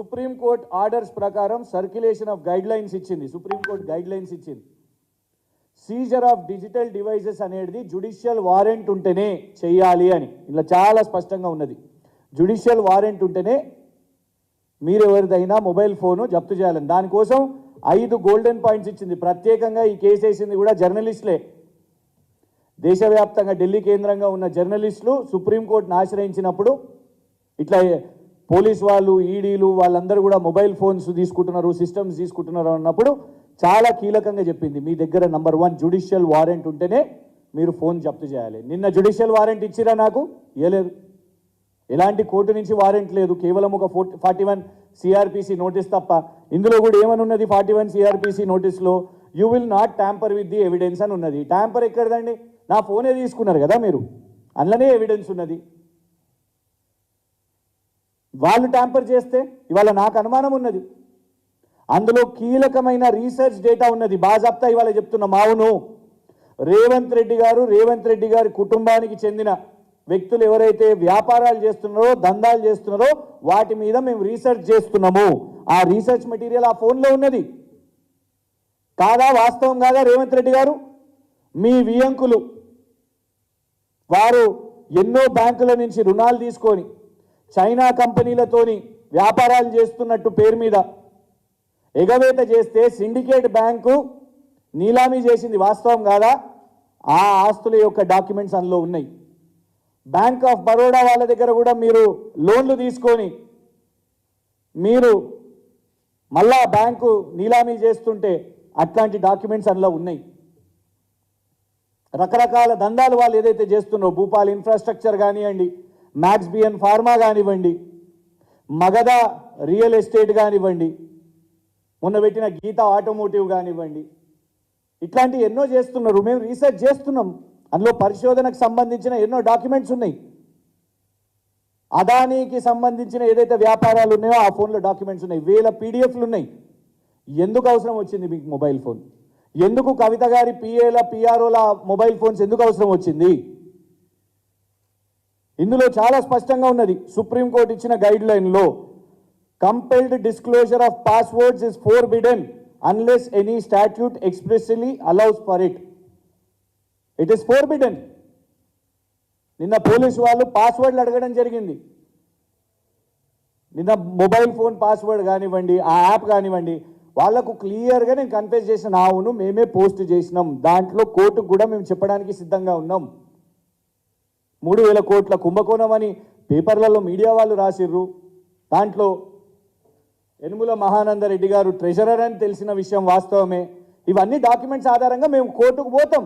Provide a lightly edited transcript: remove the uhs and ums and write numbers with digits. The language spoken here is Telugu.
సుప్రీం కోర్ట్ ఆర్డర్స్ ప్రకారం సర్క్యులేషన్ ఆఫ్ గైడ్ లైన్స్ ఇచ్చింది. సుప్రీం కోర్ట్ గైడ్ లైన్స్ ఇచ్చింది. సీజర్ ఆఫ్ డిజిటల్ డివైజెస్ అనేది జ్యుడిషియల్ వారెంట్ ఉంటేనే చేయాలి అని ఇలా చాలా స్పష్టంగా ఉన్నది. జ్యుడిషియల్ వారెంట్ ఉంటేనే మీరు ఎవరిదైనా మొబైల్ ఫోను జప్తు చేయాలని. దానికోసం 5 గోల్డెన్ పాయింట్స్ ఇచ్చింది. ప్రత్యేకంగా ఈ కేసు వేసింది కూడా జర్నలిస్టులే. దేశవ్యాప్తంగా ఢిల్లీ కేంద్రంగా ఉన్న జర్నలిస్టులు సుప్రీంకోర్టును ఆశ్రయించినప్పుడు ఇట్లా పోలీస్ వాళ్ళు, ఈడీలు వాళ్ళందరూ కూడా మొబైల్ ఫోన్స్ తీసుకుంటున్నారు, సిస్టమ్స్ తీసుకుంటున్నారు అన్నప్పుడు చాలా కీలకంగా చెప్పింది, మీ దగ్గర నంబర్ 1 జ్యుడిషియల్ వారెంట్ ఉంటేనే మీరు ఫోన్ జప్తు చేయాలి. నిన్న జ్యుడిషియల్ వారెంట్ ఇచ్చిరా? నాకు ఇవ్వలేదు. ఎలాంటి కోర్టు నుంచి వారెంట్ లేదు, కేవలం ఒక 41 సిఆర్పిసి నోటీస్ తప్ప. ఇందులో కూడా ఏమని ఉన్నది 41 సిఆర్పిసి నోటీస్లో? You will not tamper with the evidence అని ఉన్నది. ట్యాంపర్ ఎక్కడదండి? నా ఫోనే తీసుకున్నారు కదా మీరు, అందులోనే ఎవిడెన్స్ ఉన్నది. వాళ్ళు ట్యాంపర్ చేస్తే ఇవాళ నాకు అనుమానం ఉన్నది. అందులో కీలకమైన రీసెర్చ్ డేటా ఉన్నది. బాజాప్తా ఇవాళ చెప్తున్నాం. అవును, రేవంత్ రెడ్డి గారి కుటుంబానికి చెందిన వ్యక్తులు ఎవరైతే వ్యాపారాలు చేస్తున్నారో, దందాలు చేస్తున్నారో వాటి మీద మేము రీసెర్చ్ చేస్తున్నాము. ఆ రీసెర్చ్ మెటీరియల్ ఆ ఫోన్లో ఉన్నది. కాదా? వాస్తవం కాదా? రేవంత్ రెడ్డి గారు మీ వియంకులు వారు ఎన్నో బ్యాంకుల నుంచి రుణాలు తీసుకొని చైనా కంపెనీలతోని వ్యాపారాలు చేస్తున్నట్టు పేరు మీద ఎగవేత చేస్తే సిండికేట్ బ్యాంకు నీలామీ చేసింది. వాస్తవం కాదా? ఆ ఆస్తుల యొక్క డాక్యుమెంట్స్ అందులో ఉన్నాయి. బ్యాంక్ ఆఫ్ బరోడా వాళ్ళ దగ్గర కూడా మీరు లోన్లు తీసుకొని మీరు మళ్ళా బ్యాంకు నీలామీ చేస్తుంటే అట్లాంటి డాక్యుమెంట్స్ అందులో ఉన్నాయి. రకరకాల దందాలు వాళ్ళు ఏదైతే చేస్తున్నారో, భూపాల్ ఇన్ఫ్రాస్ట్రక్చర్ కానివ్వండి, మ్యాక్స్ బిఎన్ ఫార్మా కానివ్వండి, మగధ రియల్ ఎస్టేట్ కానివ్వండి, మొన్న పెట్టిన గీతా ఆటోమోటివ్ కానివ్వండి, ఇట్లాంటి ఎన్నో చేస్తున్నారు. మేము రీసెర్చ్ చేస్తున్నాం. అందులో పరిశోధనకు సంబంధించిన ఎన్నో డాక్యుమెంట్స్ ఉన్నాయి. అదానీకి సంబంధించిన ఏదైతే వ్యాపారాలు ఉన్నాయో ఆ ఫోన్లో డాక్యుమెంట్స్ ఉన్నాయి. 1000 పీడిఎఫ్లు ఉన్నాయి. ఎందుకు అవసరం వచ్చింది మీకు మొబైల్ ఫోన్? ఎందుకు కవిత గారి పిఏల పిఆర్ఓల మొబైల్ ఫోన్స్ ఎందుకు అవసరం వచ్చింది? ఇందులో చాలా స్పష్టంగా ఉన్నది. సుప్రీంకోర్టు ఇచ్చిన గైడ్ లైన్లో compelled disclosure of passwords is forbidden unless any statute expressly allows for it. It is forbidden. నిన్న పోలీసు వాళ్ళు పాస్వర్డ్లు అడగడం జరిగింది. నిన్న మొబైల్ ఫోన్ పాస్వర్డ్ కానివ్వండి, ఆ యాప్ కానివ్వండి, వాళ్లకు క్లియర్గా నేను కన్ఫెస్ చేసిన, అవును మేమే పోస్ట్ చేసినాం, దాంట్లో కోర్టుకు కూడా మేము చెప్పడానికి సిద్ధంగా ఉన్నాం. 3000 కోట్ల కుంభకోణం అని పేపర్లలో మీడియా వాళ్ళు రాసిర్రు. దాంట్లో యనుమల మహానందరెడ్డి గారు ట్రెజరర్ అని తెలిసిన విషయం వాస్తవమే. ఇవన్నీ డాక్యుమెంట్స్ ఆధారంగా మేము కోర్టుకు పోతాం.